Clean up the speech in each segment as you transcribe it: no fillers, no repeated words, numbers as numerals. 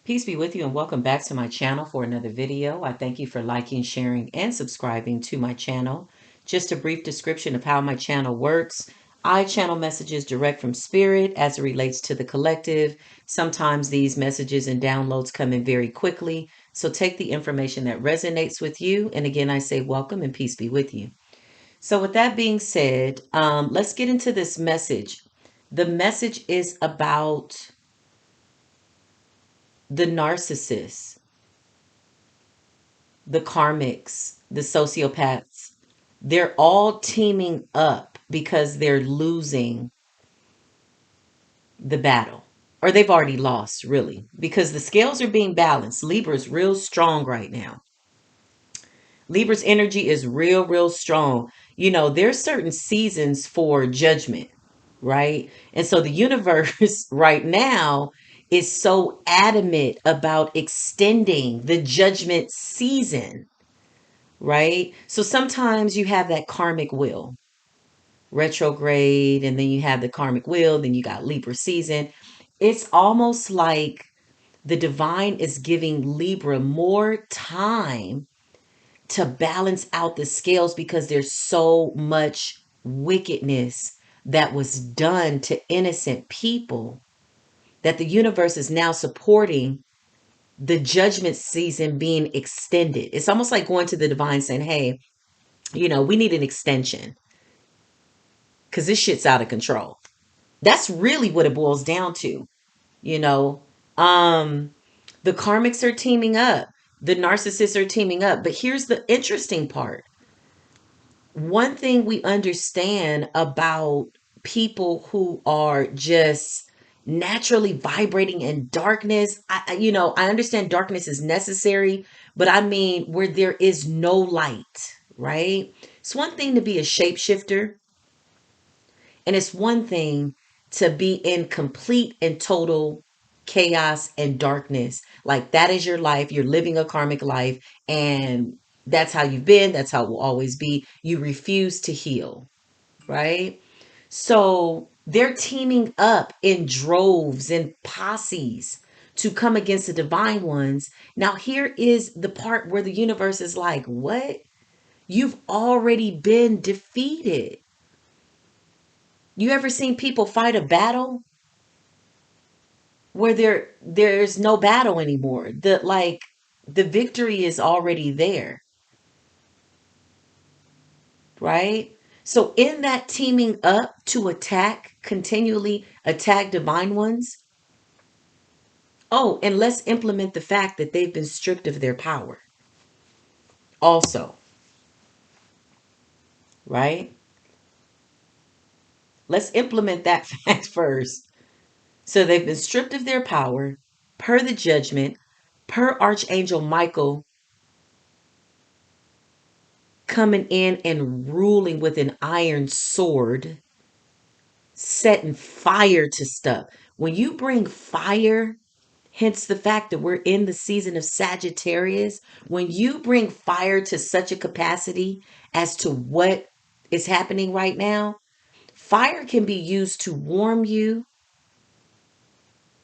Peace be with you and welcome back to my channel for another video. I thank you for liking, sharing, and subscribing to my channel. Just a brief description of how my channel works. I channel messages direct from spirit as it relates to the collective. Sometimes these messages and downloads come in very quickly. So take the information that resonates with you. And again, I say welcome and peace be with you. So with that being said, let's get into this message. The message is about the narcissist, the karmics, the sociopaths. They're all teaming up because they're losing the battle. Or they've already lost, really, because the scales are being balanced. Libra's real strong right now. Libra's energy is real, real strong. You know, there's certain seasons for judgment, right? And so the universe right now is so adamant about extending the judgment season, right? So sometimes you have that karmic wheel, retrograde, and then you have the karmic wheel, then you got Libra season. It's almost like the divine is giving Libra more time to balance out the scales because there's so much wickedness that was done to innocent people that the universe is now supporting the judgment season being extended. It's almost like going to the divine saying, hey, we need an extension because this shit's out of control. That's really what it boils down to. You know, um, the karmics are teaming up, the narcissists are teaming up. But here's the interesting part. One thing we understand about people who are just naturally vibrating in darkness, I understand darkness is necessary, but I mean where there is no light, right? It's one thing to be a shapeshifter, and it's one thing to be in complete and total chaos and darkness. Like that is your life. You're living a karmic life, and that's how you've been. That's how it will always be. You refuse to heal, right? So they're teaming up in droves and posses to come against the divine ones. Now, here is the part where the universe is like, what? You've already been defeated. You ever seen people fight a battle where there's no battle anymore? The victory is already there, right? So in that teaming up to attack, continually attack divine ones. Oh, and let's implement the fact that they've been stripped of their power. Also, right? Let's implement that fact first. So they've been stripped of their power per the judgment, per Archangel Michael coming in and ruling with an iron sword, setting fire to stuff. When you bring fire, hence the fact that we're in the season of Sagittarius, when you bring fire to such a capacity as to what is happening right now, fire can be used to warm you,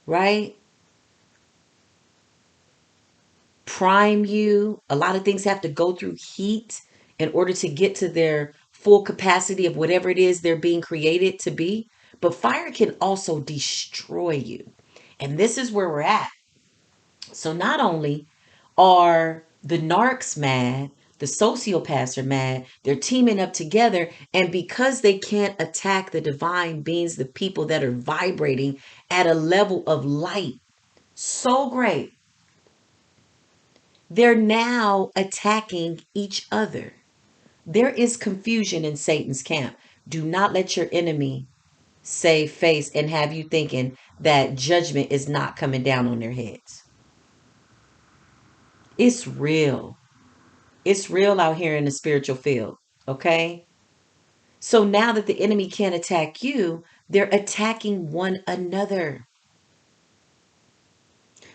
right? Prime you. A lot of things have to go through heat in order to get to their full capacity of whatever it is they're being created to be. But fire can also destroy you. And this is where we're at. So not only are the narcs mad, the sociopaths are mad, they're teaming up together. And because they can't attack the divine beings, the people that are vibrating at a level of light so great, they're now attacking each other. There is confusion in Satan's camp. Do not let your enemy save face and have you thinking that judgment is not coming down on their heads. It's real. It's real out here in the spiritual field. Okay? So now that the enemy can't attack you, they're attacking one another.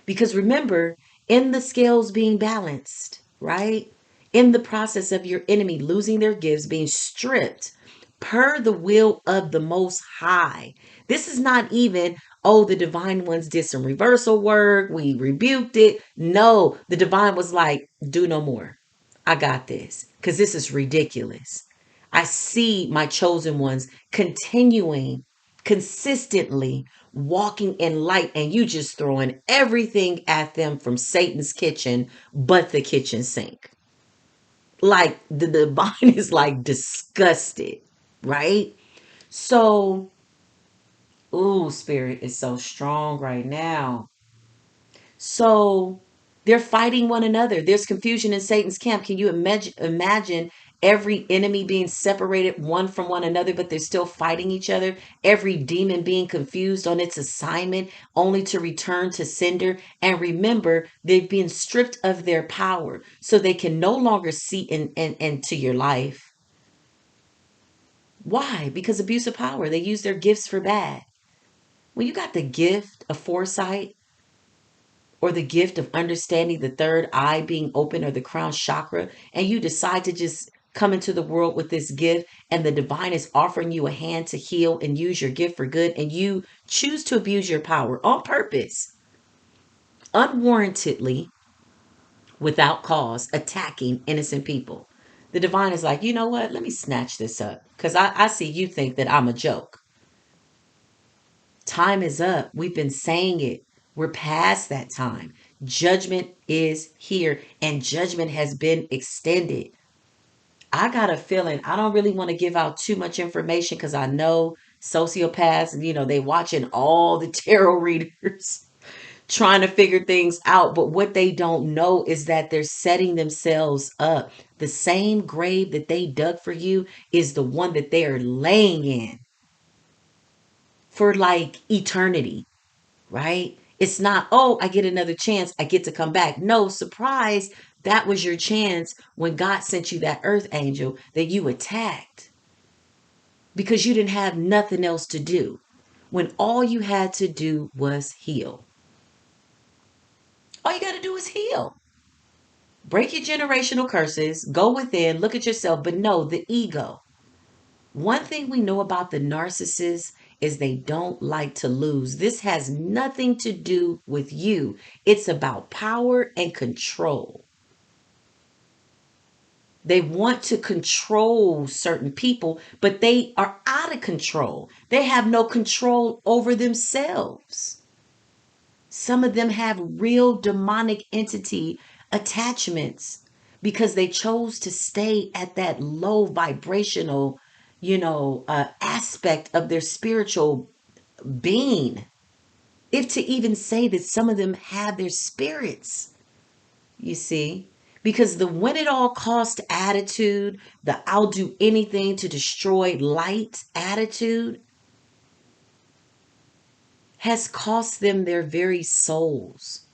Because remember, in the scales being balanced, right? In the process of your enemy losing their gifts, being stripped per the will of the Most High. This is not even, oh, the divine ones did some reversal work. We rebuked it. No, the divine was like, do no more. I got this because this is ridiculous. I see my chosen ones continuing consistently walking in light, and you just throwing everything at them from Satan's kitchen but the kitchen sink. Like the divine is like disgusted, right? So, ooh, spirit is so strong right now. So they're fighting one another. There's confusion in Satan's camp. Can you imagine every enemy being separated one from one another, but they're still fighting each other? Every demon being confused on its assignment, only to return to sender. And remember, they've been stripped of their power, so they can no longer see into your life. Why? Because abuse of power. They use their gifts for bad. When you got the gift of foresight, or the gift of understanding the third eye being open, or the crown chakra, and you decide to just come into the world with this gift, and the divine is offering you a hand to heal and use your gift for good, and you choose to abuse your power on purpose, unwarrantedly, without cause, attacking innocent people. The divine is like, you know what? Let me snatch this up because I see you think that I'm a joke. Time is up. We've been saying it. We're past that time. Judgment is here, and judgment has been extended. I got a feeling I don't really want to give out too much information because I know sociopaths, they watching all the tarot readers trying to figure things out. But what they don't know is that they're setting themselves up. The same grave that they dug for you is the one that they are laying in for like eternity, right? It's not, oh, I get another chance. I get to come back. No, surprise. That was your chance when God sent you that earth angel that you attacked because you didn't have nothing else to do. When all you had to do was heal. All you got to do is heal. Break your generational curses, go within, look at yourself, but no, the ego. One thing we know about the narcissists is they don't like to lose. This has nothing to do with you. It's about power and control. They want to control certain people, but they are out of control. They have no control over themselves. Some of them have real demonic entity attachments because they chose to stay at that low vibrational, aspect of their spiritual being. If to even say that some of them have their spirits, you see, because the when it all cost attitude, the I'll do anything to destroy light attitude, has cost them their very souls.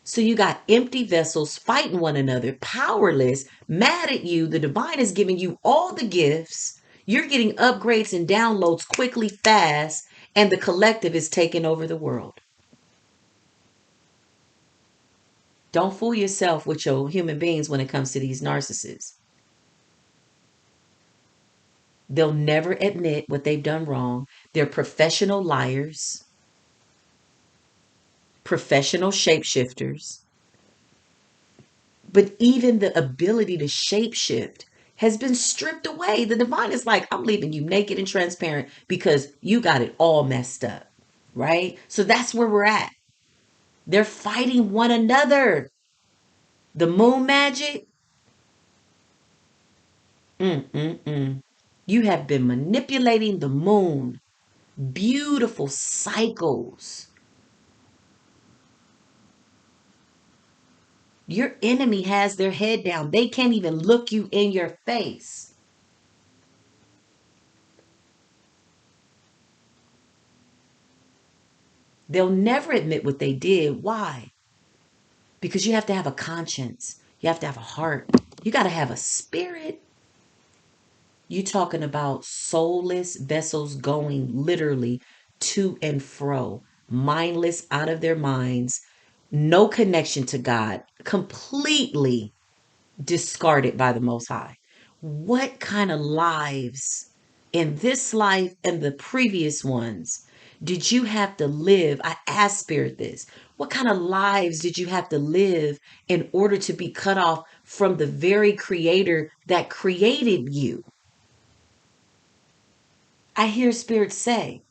So you got empty vessels fighting one another, powerless, mad at you. The divine is giving you all the gifts. You're getting upgrades and downloads quickly, fast, and the collective is taking over the world. Don't fool yourself with your human beings when it comes to these narcissists. They'll never admit what they've done wrong. They're professional liars, professional shapeshifters. But even the ability to shapeshift has been stripped away. The divine is like, I'm leaving you naked and transparent because you got it all messed up. Right? So that's where we're at. They're fighting one another. The moon magic. Mm-mm-mm. You have been manipulating the moon. Beautiful cycles. Your enemy has their head down. They can't even look you in your face. They'll never admit what they did. Why? Because you have to have a conscience. You have to have a heart. You got to have a spirit. You talking about soulless vessels going literally to and fro, mindless, out of their minds, no connection to God, completely discarded by the Most High. What kind of lives in this life and the previous ones did you have to live? I asked Spirit this. What kind of lives did you have to live in order to be cut off from the very creator that created you? I hear Spirit say,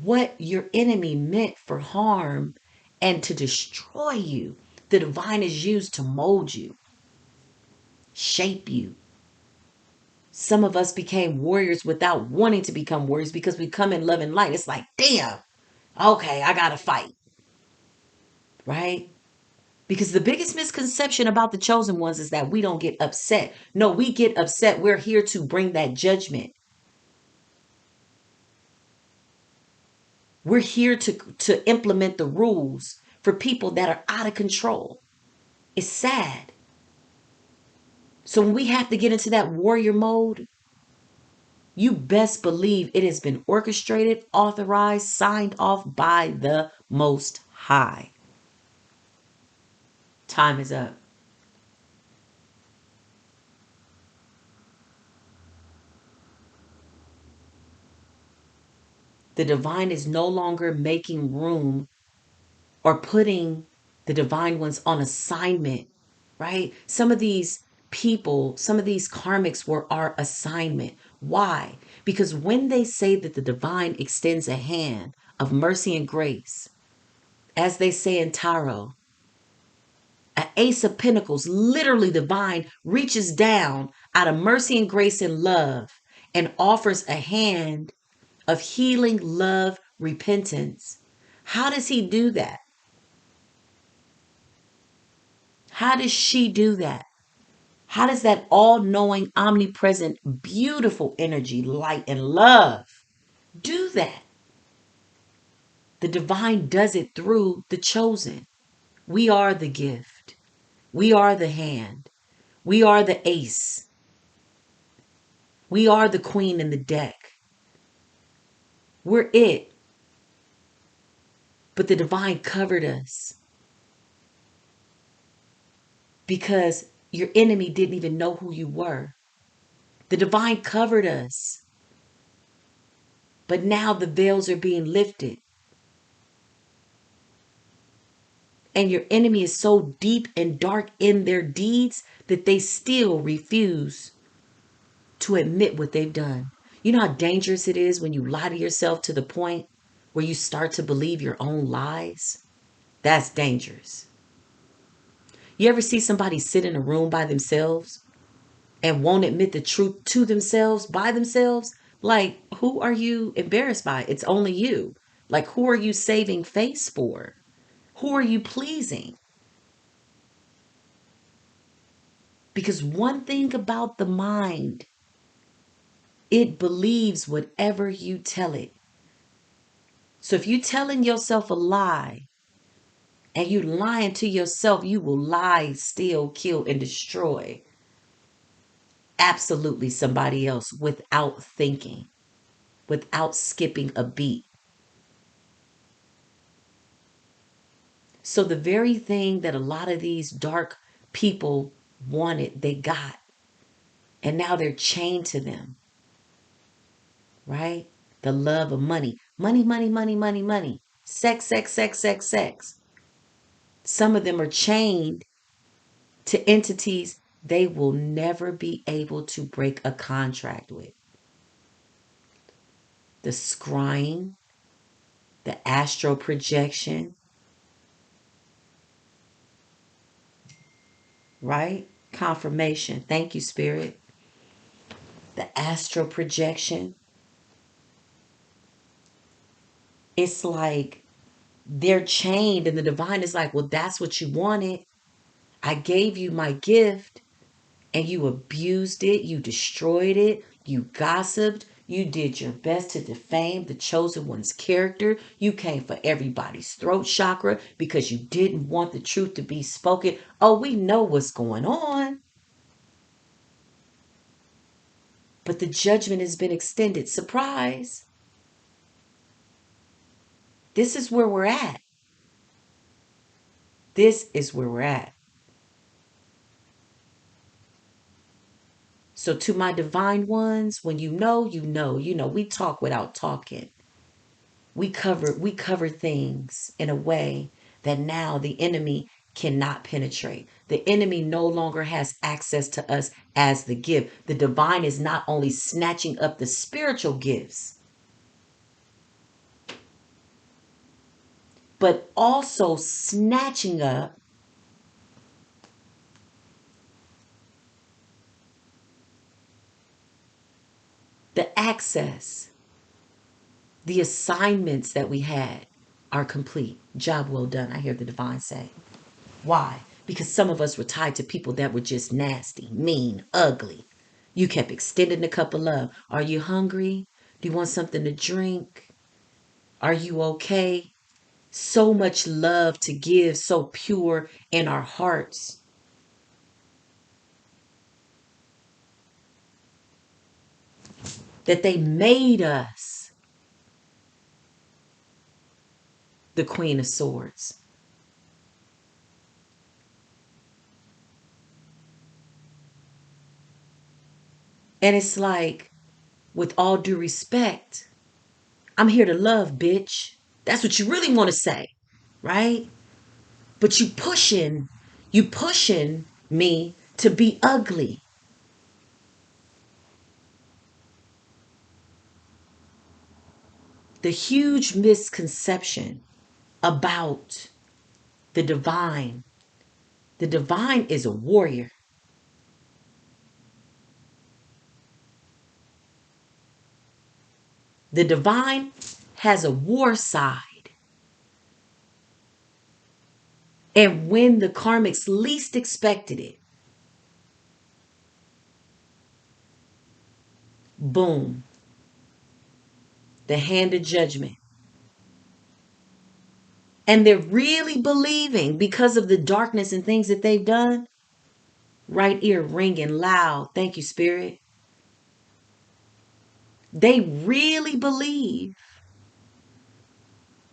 what your enemy meant for harm and to destroy you, the divine is used to mold you, shape you. Some of us became warriors without wanting to become warriors because we come in love and light. It's like, damn, okay, I gotta fight, right? Because the biggest misconception about the chosen ones is that we don't get upset. No, we get upset. We're here to bring that judgment. We're here to implement the rules for people that are out of control. It's sad. So when we have to get into that warrior mode, you best believe it has been orchestrated, authorized, signed off by the Most High. Time is up. The divine is no longer making room or putting the divine ones on assignment, right? Some of these people, some of these karmics were our assignment. Why? Because when they say that the divine extends a hand of mercy and grace, as they say in tarot, an ace of pentacles, literally divine, reaches down out of mercy and grace and love and offers a hand of healing, love, repentance. How does he do that? How does she do that? How does that all knowing, omnipresent, beautiful energy, light, and love do that? The divine does it through the chosen. We are the gift. We are the hand. We are the ace. We are the queen in the deck. We're it. But the divine covered us because your enemy didn't even know who you were. The divine covered us. But now the veils are being lifted. And your enemy is so deep and dark in their deeds that they still refuse to admit what they've done. You know how dangerous it is when you lie to yourself to the point where you start to believe your own lies? That's dangerous. You ever see somebody sit in a room by themselves and won't admit the truth to themselves by themselves? Like, who are you embarrassed by? It's only you. Like, who are you saving face for? Who are you pleasing? Because one thing about the mind, it believes whatever you tell it. So if you're telling yourself a lie and you lying to yourself, you will lie, steal, kill, and destroy absolutely somebody else without thinking, without skipping a beat. So the very thing that a lot of these dark people wanted, they got. And now they're chained to them, right? The love of money. Money, money, money, money, money. Sex, sex, sex, sex, sex. Some of them are chained to entities they will never be able to break a contract with. The scrying, the astral projection, right? Confirmation. Thank you, Spirit. The astral projection. It's like they're chained, and the divine is like, well, that's what you wanted. I gave you my gift, and you abused it, you destroyed it, you gossiped, you did your best to defame the chosen one's character. You came for everybody's throat chakra because you didn't want the truth to be spoken. Oh, we know what's going on. But the judgment has been extended. Surprise. This is where we're at. This is where we're at. So to my divine ones, when you know, we talk without talking. We cover things in a way that now the enemy cannot penetrate. The enemy no longer has access to us as the gift. The divine is not only snatching up the spiritual gifts, but also snatching up the access. The assignments that we had are complete. Job well done, I hear the divine say. Why? Because some of us were tied to people that were just nasty, mean, ugly. You kept extending the cup of love. Are you hungry? Do you want something to drink? Are you okay? So much love to give, so pure in our hearts that they made us the Queen of Swords. And it's like, with all due respect, I'm here to love, bitch. That's what you really want to say, right? But you pushing me to be ugly. The huge misconception about the divine. The divine is a warrior. The divine has a war side. And when the karmics least expected it, boom, the hand of judgment. And they're really believing, because of the darkness and things that they've done, right ear ringing loud. Thank you, Spirit. They really believe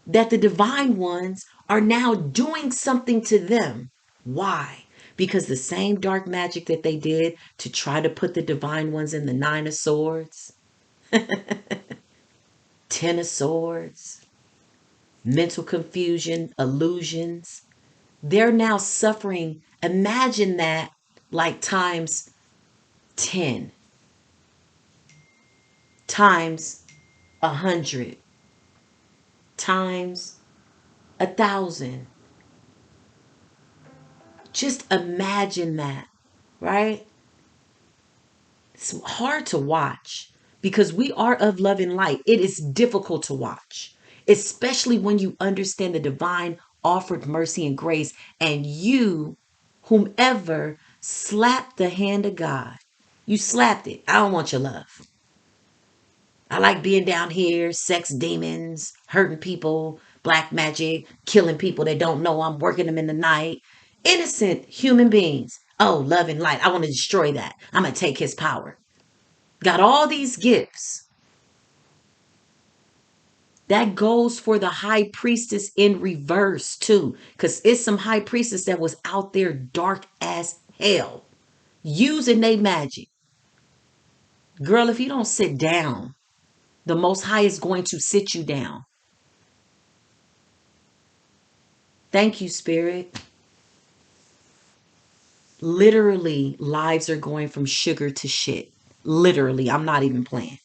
that the divine ones are now doing something to them. Why? Because the same dark magic that they did to try to put the divine ones in the Nine of Swords, Ten of Swords, mental confusion, illusions, they're now suffering. Imagine that, like times 10, times 100, times 1,000. Just imagine that, right? It's hard to watch because we are of love and light. It is difficult to watch, especially when you understand the divine offered mercy and grace, and you, whomever, slapped the hand of God. You slapped it. I don't want your love. I like being down here, sex demons, hurting people, black magic, killing people that don't know I'm working them in the night. Innocent human beings. Oh, love and light. I want to destroy that. I'm going to take his power. Got all these gifts. That goes for the high priestess in reverse too. Because it's some high priestess that was out there dark as hell. Using their magic. Girl, if you don't sit down, the Most High is going to sit you down. Thank you, Spirit. Literally, lives are going from sugar to shit. Literally, I'm not even playing.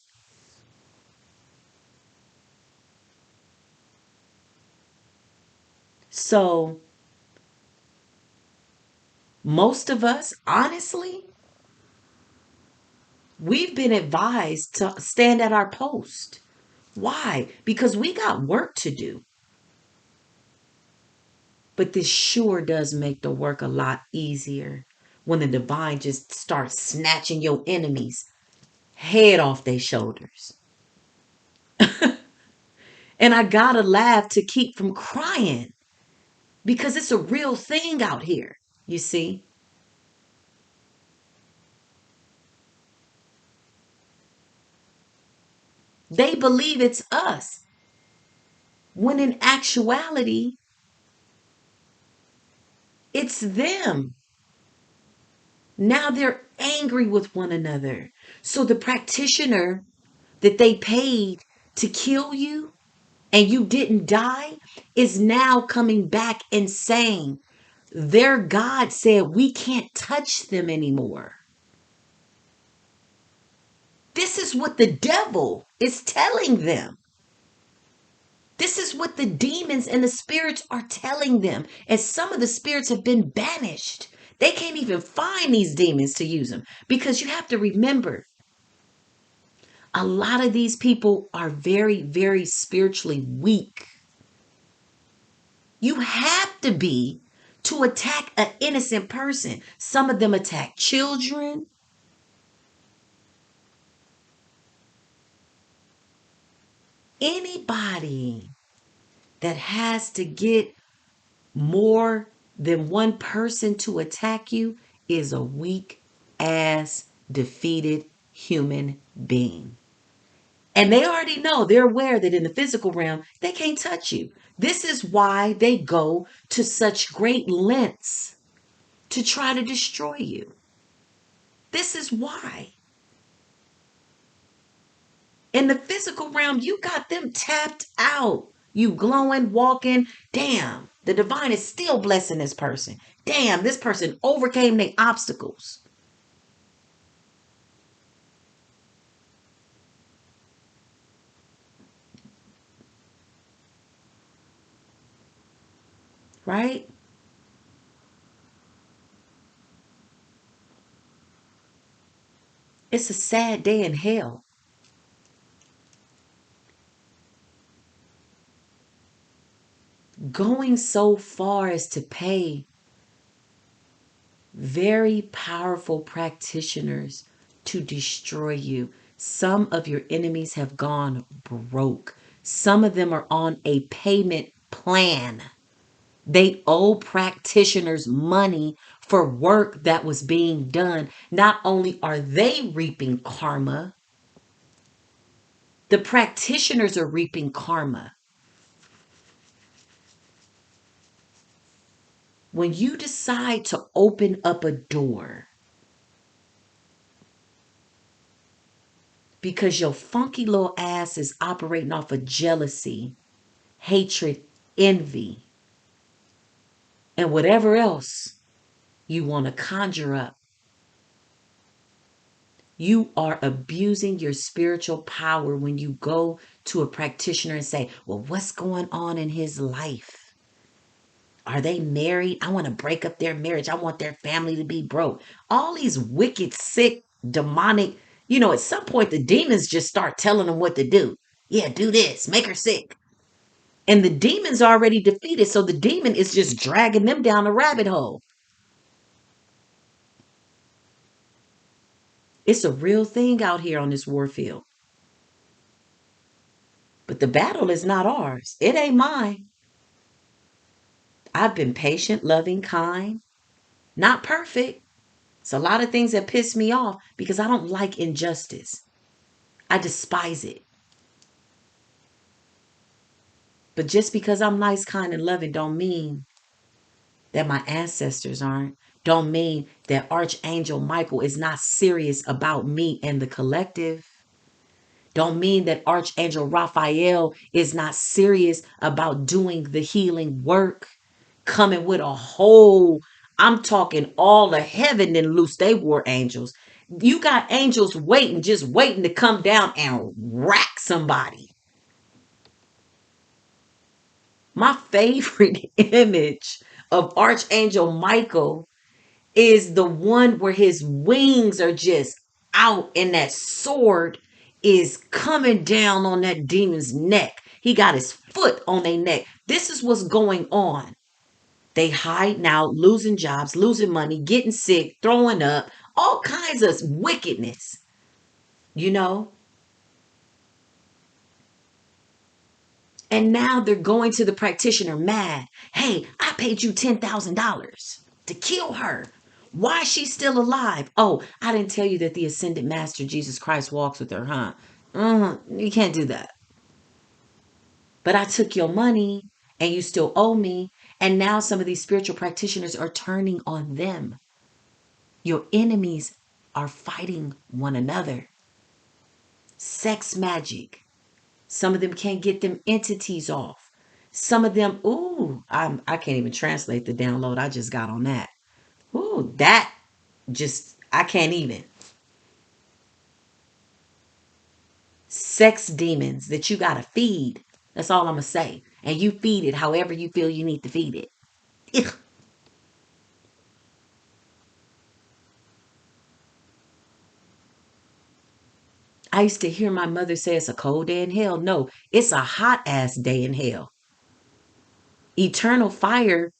So, most of us, honestly, we've been advised to stand at our post. Why? Because we got work to do. But this sure does make the work a lot easier when the divine just starts snatching your enemies head off their shoulders. And I gotta laugh to keep from crying because it's a real thing out here, you see. They believe it's us, when in actuality, it's them. Now they're angry with one another. So the practitioner that they paid to kill you and you didn't die is now coming back and saying their God said we can't touch them anymore. This is what the devil is telling them. This is what the demons and the spirits are telling them. And some of the spirits have been banished. They can't even find these demons to use them, because you have to remember, a lot of these people are very, very spiritually weak. You have to be to attack an innocent person. Some of them attack children. Anybody that has to get more than one person to attack you is a weak ass, defeated human being. And they already know, they're aware that in the physical realm, they can't touch you. This is why they go to such great lengths to try to destroy you. This is why. In the physical realm, you got them tapped out. You glowing, walking. Damn, the divine is still blessing this person. Damn, this person overcame their obstacles. Right? It's a sad day in hell. Going so far as to pay very powerful practitioners to destroy you. Some of your enemies have gone broke. Some of them are on a payment plan. They owe practitioners money for work that was being done. Not only are they reaping karma, the practitioners are reaping karma. When you decide to open up a door because your funky little ass is operating off of jealousy, hatred, envy, and whatever else you want to conjure up, you are abusing your spiritual power when you go to a practitioner and say, well, what's going on in his life? Are they married? I want to break up their marriage. I want their family to be broke. All these wicked, sick, demonic, at some point the demons just start telling them what to do. Yeah, do this, make her sick. And the demon's already defeated. So the demon is just dragging them down a rabbit hole. It's a real thing out here on this war field. But the battle is not ours. It ain't mine. I've been patient, loving, kind, not perfect. It's a lot of things that piss me off because I don't like injustice. I despise it. But just because I'm nice, kind, and loving don't mean that my ancestors aren't. Don't mean that Archangel Michael is not serious about me and the collective. Don't mean that Archangel Raphael is not serious about doing the healing work, coming with a whole, I'm talking all of heaven and loose they war angels. You got angels waiting, just waiting to come down and rack somebody. My favorite image of Archangel Michael is the one where his wings are just out and that sword is coming down on that demon's neck. He got his foot on their neck. This is what's going on. They hiding out, losing jobs, losing money, getting sick, throwing up, all kinds of wickedness, you know? And now they're going to the practitioner mad. Hey, I paid you $10,000 to kill her. Why is she still alive? Oh, I didn't tell you that the ascended master Jesus Christ walks with her, huh? You can't do that. But I took your money and you still owe me. And now some of these spiritual practitioners are turning on them. Your enemies are fighting one another. Sex magic. Some of them can't get them entities off. Some of them, ooh, I can't even translate the download I just got on that. Ooh, that just, I can't even. Sex demons that you got to feed. That's all I'm going to say. And you feed it however you feel you need to feed it. Ugh. I used to hear my mother say it's a cold day in hell. No, it's a hot ass day in hell. Eternal fire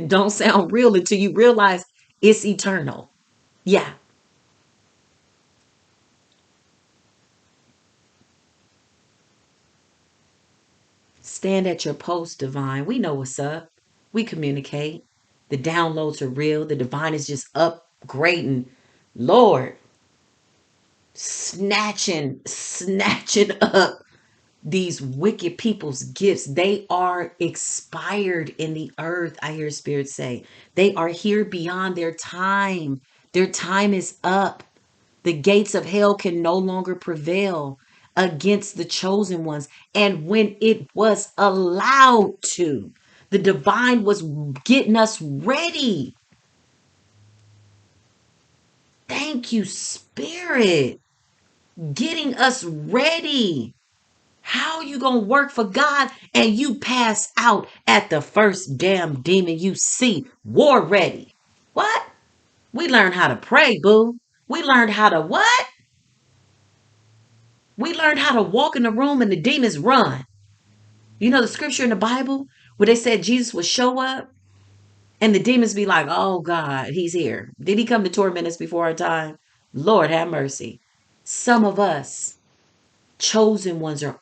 don't sound real until you realize it's eternal. Yeah. Stand at your post, divine. We know what's up. We communicate. The downloads are real. The divine is just upgrading. Lord, snatching up these wicked people's gifts. They are expired in the earth, I hear Spirit say. They are here beyond their time. Their time is up. The gates of hell can no longer prevail against the chosen ones. And when it was allowed to, the divine was getting us ready. Thank you, Spirit. Getting us ready. How you gonna work for God and you pass out at the first damn demon you see? War ready. What? We learned how to pray, boo. We learned how to what? We learned how to walk in the room and the demons run. You know the scripture in the Bible where they said Jesus would show up and the demons be like, oh God, he's here. Did he come to torment us before our time? Lord have mercy. Some of us, chosen ones, are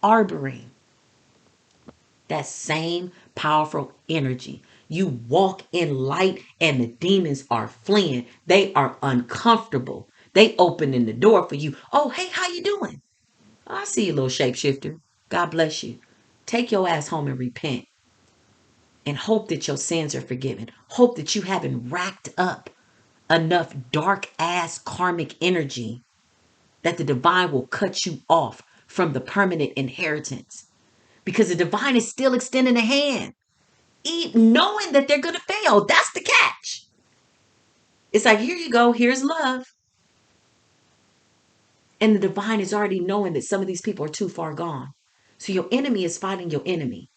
harboring that same powerful energy. You walk in light and the demons are fleeing. They are uncomfortable. They opening the door for you. Oh, hey, how you doing? Oh, I see you, little shapeshifter. God bless you. Take your ass home and repent and hope that your sins are forgiven. Hope that you haven't racked up enough dark ass karmic energy that the divine will cut you off from the permanent inheritance because the divine is still extending a hand, knowing that they're going to fail. That's the catch. It's like, here you go, here's love. And the divine is already knowing that some of these people are too far gone. So your enemy is fighting your enemy.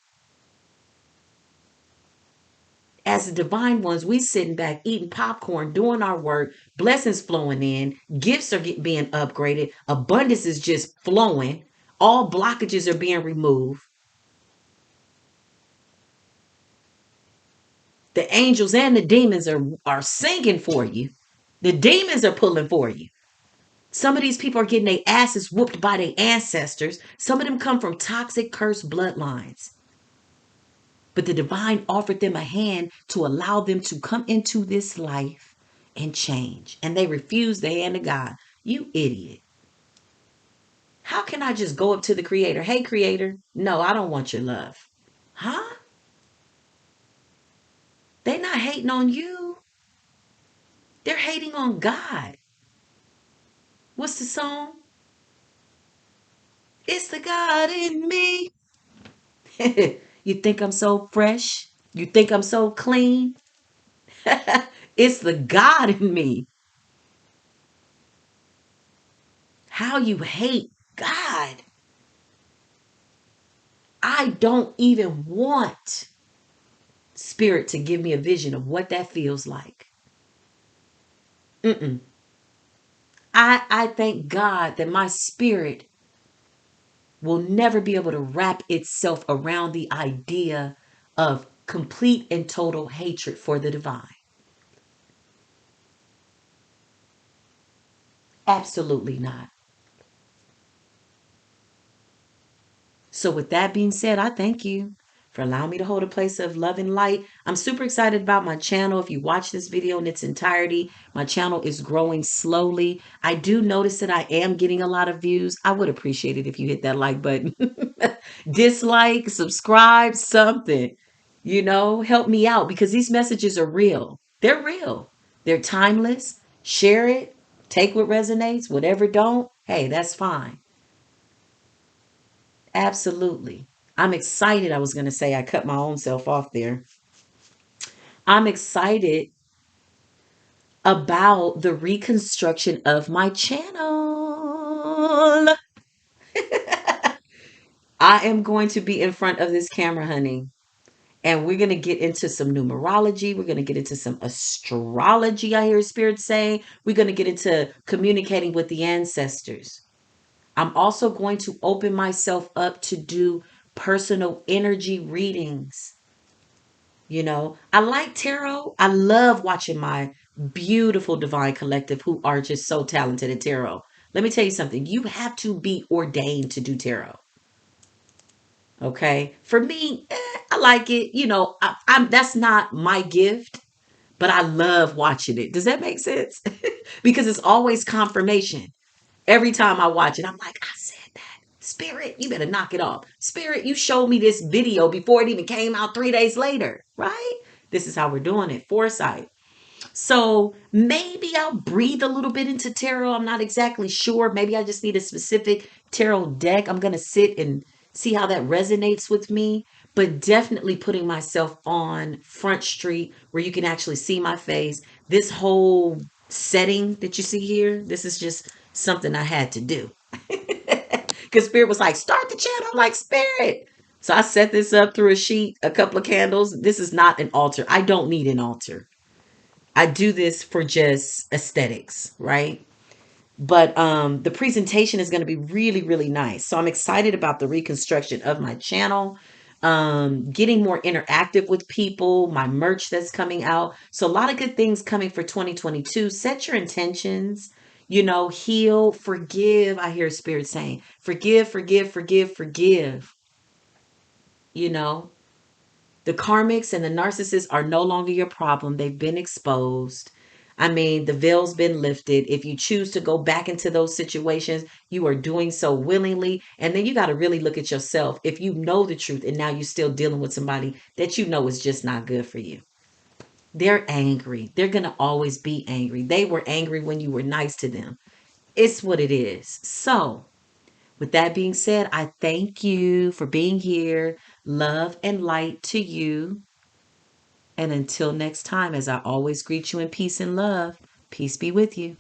As the divine ones, we sitting back eating popcorn, doing our work, blessings flowing in, gifts are being upgraded, abundance is just flowing, all blockages are being removed. The angels and the demons are singing for you. The demons are pulling for you. Some of these people are getting their asses whooped by their ancestors. Some of them come from toxic, cursed bloodlines. But the divine offered them a hand to allow them to come into this life and change. And they refused the hand of God. You idiot. How can I just go up to the creator? Hey, creator. No, I don't want your love. Huh? They're not hating on you. They're hating on God. What's the song? It's the God in me. You think I'm so fresh? You think I'm so clean? It's the God in me. How you hate God. I don't even want spirit to give me a vision of what that feels like. Mm-mm. I thank God that my spirit will never be able to wrap itself around the idea of complete and total hatred for the divine. Absolutely not. So, with that being said, I thank you for allowing me to hold a place of love and light. I'm super excited about my channel. If you watch this video in its entirety, my channel is growing slowly. I do notice that I am getting a lot of views. I would appreciate it if you hit that like button, dislike, subscribe, something. Help me out because these messages are real. They're real. They're timeless. Share it. Take what resonates. Whatever don't, hey, that's fine. Absolutely. I'm excited. I was going to say I cut my own self off there. I'm excited about the reconstruction of my channel. I am going to be in front of this camera, honey. And we're going to get into some numerology. We're going to get into some astrology, I hear Spirit saying. We're going to get into communicating with the ancestors. I'm also going to open myself up to do personal energy readings. I like tarot. I love watching my beautiful divine collective who are just so talented at tarot. Let me tell you something. You have to be ordained to do tarot. Okay. For me, I like it. I'm that's not my gift, but I love watching it. Does that make sense? Because it's always confirmation. Every time I watch it, I'm like, I said that. Spirit, you better knock it off. Spirit, you showed me this video before it even came out 3 days later, right? This is how we're doing it. Foresight. So maybe I'll breathe a little bit into tarot. I'm not exactly sure. Maybe I just need a specific tarot deck. I'm going to sit and see how that resonates with me. But definitely putting myself on Front Street where you can actually see my face. This whole setting that you see here, this is just something I had to do. Because Spirit was like, start the channel. I'm like, Spirit. So I set this up through a sheet, a couple of candles. This is not an altar. I don't need an altar. I do this for just aesthetics, right? But the presentation is going to be really, really nice. So I'm excited about the reconstruction of my channel, getting more interactive with people, my merch that's coming out. So a lot of good things coming for 2022. Set your intentions, heal, forgive. I hear Spirit saying, forgive, forgive, forgive, forgive. You know, the karmics and the narcissists are no longer your problem. They've been exposed. I mean, the veil's been lifted. If you choose to go back into those situations, you are doing so willingly. And then you got to really look at yourself. If you know the truth and now you're still dealing with somebody that you know is just not good for you, they're angry. They're going to always be angry. They were angry when you were nice to them. It's what it is. So, with that being said, I thank you for being here. Love and light to you. And until next time, as I always greet you in peace and love, peace be with you.